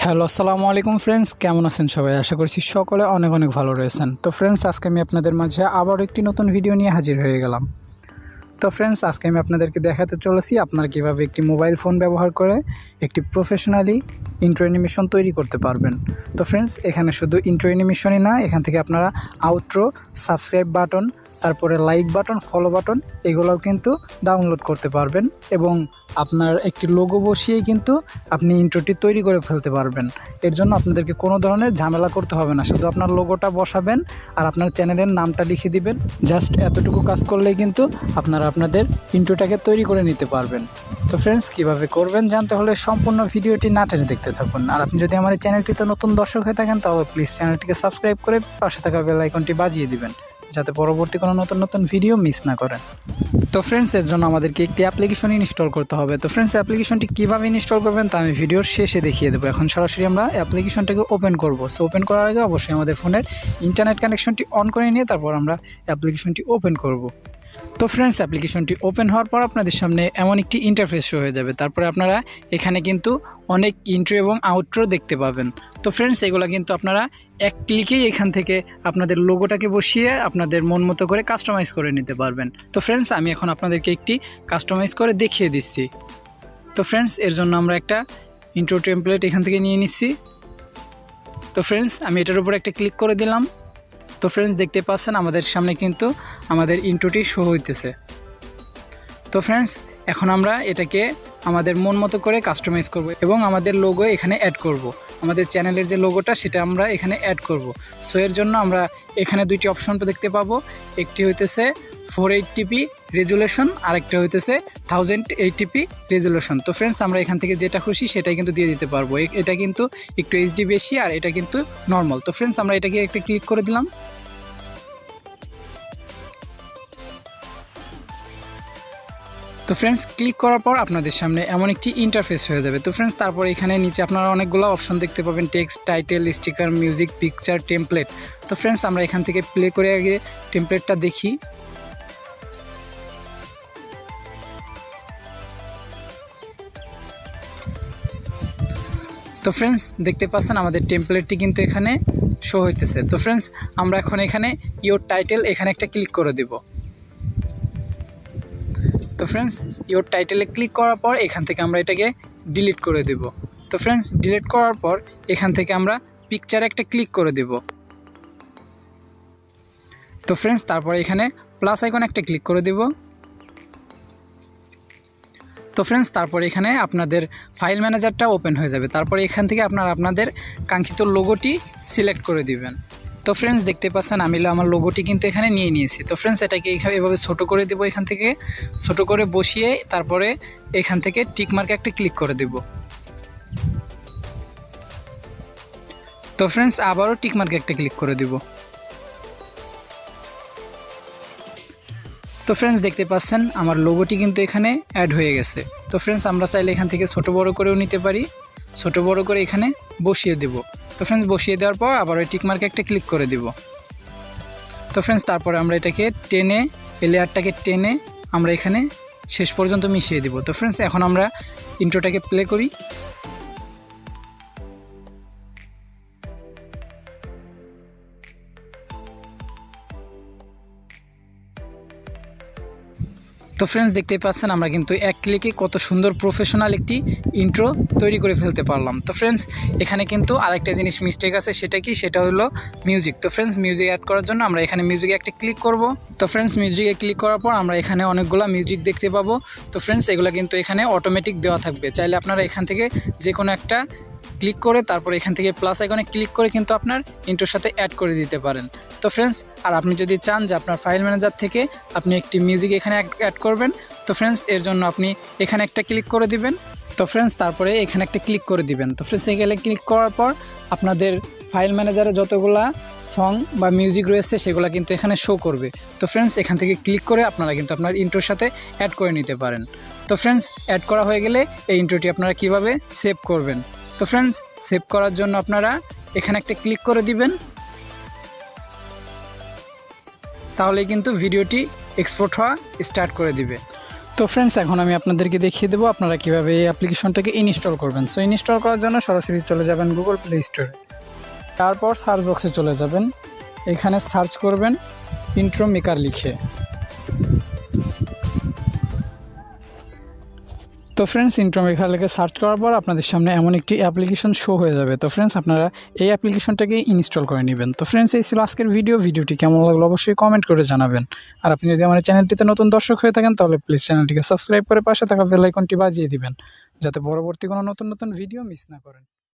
Hello, আসসালামু আলাইকুম friends, কেমন আছেন সবাই? আশা করছি সকলে অনেক অনেক ভালো রয়েছেন। তো ফ্রেন্ডস, আজকে আমি আপনাদের মাঝে আবার একটি নতুন ভিডিও নিয়ে হাজির হয়ে গেলাম। তো ফ্রেন্ডস, আজকে আমি আপনাদেরকে দেখাতে চলেছি আপনারা কীভাবে একটি মোবাইল ফোন ব্যবহার করে একটি প্রফেশনালি ইন্ট্রো অ্যানিমেশন তৈরি করতে পারবেন। তো ফ্রেন্ডস, এখানে শুধু ইন্ট্রো অ্যানিমেশনই না, এখান থেকে আপনারা আউট্রো, সাবস্ক্রাইব বাটন, তারপরে লাইক বাটন, ফলো বাটন এগুলোও কিন্তু ডাউনলোড করতে পারবেন এবং আপনার একটি লোগো বসিয়েই কিন্তু আপনি ইন্ট্রোটি তৈরি করে ফেলতে পারবেন। এর জন্য আপনাদেরকে কোনো ধরনের ঝামেলা করতে হবে না, শুধু আপনার লোগোটা বসাবেন আর আপনার চ্যানেলের নামটা লিখে দিবেন। জাস্ট এতটুকু কাজ করলেই কিন্তু আপনারা আপনাদের ইন্ট্রোটাকে তৈরি করে নিতে পারবেন। তো ফ্রেন্ডস, কীভাবে করবেন জানতে হলে সম্পূর্ণ ভিডিওটি না টেনে দেখতে থাকুন। আর আপনি যদি আমার এই চ্যানেলটিতে নতুন দর্শক হয়ে থাকেন তাহলে প্লিজ চ্যানেলটিকে সাবস্ক্রাইব করে পাশে থাকা বেল আইকনটি বাজিয়ে দিবেন, যাতে পরবর্তী কোনো নতুন নতুন ভিডিও মিস না করেন। তো ফ্রেন্ডস, এর জন্য আমাদেরকে একটি অ্যাপ্লিকেশন ইনস্টল করতে হবে। তো ফ্রেন্ডস, অ্যাপ্লিকেশনটি কীভাবে ইনস্টল করবেন তা আমি ভিডিওর শেষে দেখিয়ে দেবো। এখন সরাসরি আমরা অ্যাপ্লিকেশনটাকে ওপেন করব। সো ওপেন করার আগে অবশ্যই আমাদের ফোনের ইন্টারনেট কানেকশনটি অন করে নিয়ে তারপর আমরা অ্যাপ্লিকেশনটি ওপেন করব। তো ফ্রেন্ডস, অ্যাপ্লিকেশনটি ওপেন হওয়ার পর আপনাদের সামনে এমন একটি ইন্টারফেস শো হয়ে যাবে। তারপরে আপনারা এখানে কিন্তু অনেক ইন্ট্রো এবং আউট্রো দেখতে পাবেন। তো ফ্রেন্ডস, এগুলো কিন্তু আপনারা এক ক্লিকেই এখান থেকে আপনাদের লোগোটাকে বসিয়ে আপনাদের মন মতো করে কাস্টমাইজ করে নিতে পারবেন। তো ফ্রেন্ডস, আমি এখন আপনাদেরকে একটি কাস্টমাইজ করে দেখিয়ে দিচ্ছি। তো ফ্রেন্ডস, এর জন্য আমরা একটা ইন্ট্রো টেমপ্লেট এখান থেকে নিয়ে নিচ্ছি। তো ফ্রেন্ডস, আমি এটার উপর একটা ক্লিক করে দিলাম। তো ফ্রেন্ডস, দেখতে পাচ্ছেন আমাদের সামনে কিন্তু আমাদের ইন্ট্রোটি শো হইতেছে। তো ফ্রেন্ডস, এখন আমরা এটাকে আমাদের মন মতো করে কাস্টমাইজ করব এবং আমাদের লোগো এখানে অ্যাড করব। আমাদের চ্যানেলের যে লোগোটা সেটা আমরা এখানে অ্যাড করব। সো এর জন্য আমরা এখানে দুইটি অপশন দেখতে পাবো। একটি হইতেছে 480p রেজুলেশন, আরেকটা হইতেছে 1080p রেজুলেশন। তো ফ্রেন্ডস, আমরা এখান থেকে যেটা খুশি সেটাই কিন্তু দিয়ে দিতে পারবো। এটা কিন্তু একটু এইচডি বেশি আর এটা কিন্তু নর্মাল। তো ফ্রেন্ডস, আমরা এটাকে একটা ক্লিক করে দিলাম। তো ফ্রেন্ডস, ক্লিক করার পর আপনাদের সামনে এমন একটি ইন্টারফেস হয়ে যাবে। তো ফ্রেন্ডস, তারপর এখানে নিচে আপনারা অনেকগুলো অপশন দেখতে পাবেন, text, title, sticker, music, picture, template. তো ফ্রেন্ডস, আমরা এখান থেকে প্লে করে আগে টেমপ্লেটটা দেখি। তো ফ্রেন্ডস, দেখতে পাচ্ছেন আমাদের টেমপ্লেটটি কিন্তু এখানে শো হইতেছে। তো ফ্রেন্ডস, আমরা এখন এখানে ইওর টাইটেল এখানে একটা ক্লিক করে দেব। তো ফ্রেন্ডস, ইওর টাইটেলে ক্লিক করার পর এখান থেকে আমরা এটাকে ডিলিট করে দেব। তো ফ্রেন্ডস, ডিলিট করার পর এখান থেকে আমরা পিকচারে একটা ক্লিক করে দেব। তো ফ্রেন্ডস, তারপর এখানে প্লাস আইকন একটা ক্লিক করে দেব। তো ফ্রেন্ডস, তারপর এখানে আপনাদের ফাইল ম্যানেজারটা ওপেন হয়ে যাবে। তারপর এখান থেকে আপনারা আপনাদের কাঙ্ক্ষিত লোগোটি সিলেক্ট করে দিবেন। তো ফ্রেন্ডস, দেখতে পাচ্ছেন আমি আমার লোগোটি কিন্তু এখানে নিয়ে নিয়েছি। তো ফ্রেন্ডস, এটাকে এভাবে ছোটো করে দেবো, এখান থেকে ছোটো করে বসিয়ে তারপরে এখান থেকে টিক মার্কে একটা ক্লিক করে দেব। তো ফ্রেন্ডস, আবারও টিক মার্কে একটা ক্লিক করে দেব। তো ফ্রেন্ডস, দেখতে পাচ্ছেন আমার লোগোটি কিন্তু এখানে অ্যাড হয়ে গেছে। তো ফ্রেন্ডস, আমরা চাইলে এখান থেকে ছোট বড় করেও নিতে পারি, ছোট বড় করে এখানে বসিয়ে দেব। তো ফ্রেন্ডস, বসিয়ে দেওয়ার পর আবার ওই টিক মার্কে একটা ক্লিক করে দেব। তো ফ্রেন্ডস, তারপরে আমরা এটাকে টেনে, লেয়ারটাকে টেনে আমরা এখানে শেষ পর্যন্ত মিশিয়ে দেব। তো ফ্রেন্ডস, এখন আমরা ইন্ট্রোটাকে প্লে করি। তো ফ্রেন্ডস, দেখতে পাচ্ছেন আমরা কিন্তু এক ক্লিকে কত সুন্দর প্রফেশনাল একটি ইন্ট্রো তৈরি করে ফেলতে পারলাম। তো ফ্রেন্ডস, এখানে কিন্তু আরেকটা জিনিস মিস্টেক আছে, সেটা হলো মিউজিক। তো ফ্রেন্ডস, মিউজিক অ্যাড করার জন্য আমরা এখানে মিউজিকে একটা ক্লিক করব। তো ফ্রেন্ডস, মিউজিকে ক্লিক করার পর আমরা এখানে অনেকগুলো মিউজিক দেখতে পাবো। তো ফ্রেন্ডস, এগুলো কিন্তু এখানে অটোমেটিক দেওয়া থাকবে। চাইলে আপনারা এখান থেকে যে কোনো একটা ক্লিক করে তারপর এখান থেকে প্লাস আইকনে ক্লিক করে কিন্তু আপনার ইন্ট্রোর সাথে অ্যাড করে দিতে পারেন। তো ফ্রেন্ডস, আর আপনি যদি চান যে আপনার ফাইল ম্যানেজার থেকে আপনি একটি মিউজিক এখানে অ্যাড করবেন, তো ফ্রেন্ডস, এর জন্য আপনি এখানে একটা ক্লিক করে দিবেন। তো ফ্রেন্ডস, তারপরে এখানে একটা ক্লিক করে দিবেন। তো ফ্রেন্ডস, এখানে ক্লিক করার পর আপনাদের ফাইল ম্যানেজারে যতগুলা সং বা মিউজিক রয়েছে সেগুলো কিন্তু এখানে শো করবে। তো ফ্রেন্ডস, এখান থেকে ক্লিক করে আপনারা কিন্তু আপনার ইন্ট্রোর সাথে অ্যাড করে নিতে পারেন। তো ফ্রেন্ডস, অ্যাড করা হয়ে গেলে এই ইন্ট্রোটি আপনারা কিভাবে সেভ করবেন। তো ফ্রেন্ডস, সেভ করার জন্য আপনারা এখানে একটা ক্লিক করে দিবেন। তাহলে কিন্তু ভিডিওটি এক্সপোর্ট হওয়া স্টার্ট করে দিবে। তো তো ফ্রেন্ডস, এখন আমি আপনাদেরকে দেখিয়ে দেবো আপনারা কীভাবে এই অ্যাপ্লিকেশনটাকে ইনস্টল করবেন। সো ইনস্টল করার জন্য সরাসরি চলে যাবেন গুগল প্লে স্টোরে, তারপর সার্চ বক্সে চলে যাবেন, এখানে সার্চ করবেন ইন্ট্রো মেকার লিখে। তো ফ্রেন্ডস, ইন্ট্রো মেকার লিখে সার্চ করার পর আপনাদের সামনে এমন একটি অ্যাপ্লিকেশন শো হয়ে যাবে। তো ফ্রেন্ডস, আপনারা এই অ্যাপ্লিকেশনটাকে ইনস্টল করে নেবেন। তো ফ্রেন্ডস, এই ছিল আজকের ভিডিওটি কেমন লাগলো অবশ্যই কমেন্ট করে জানাবেন। আর আপনি যদি আমার চ্যানেলটিতে নতুন দর্শক হয়ে থাকেন তাহলে প্লিজ চ্যানেলটিকে সাবস্ক্রাইব করে পাশে থাকা বেল আইকনটি বাজিয়ে দিবেন, যাতে পরবর্তী কোনো নতুন ভিডিও মিস না করেন।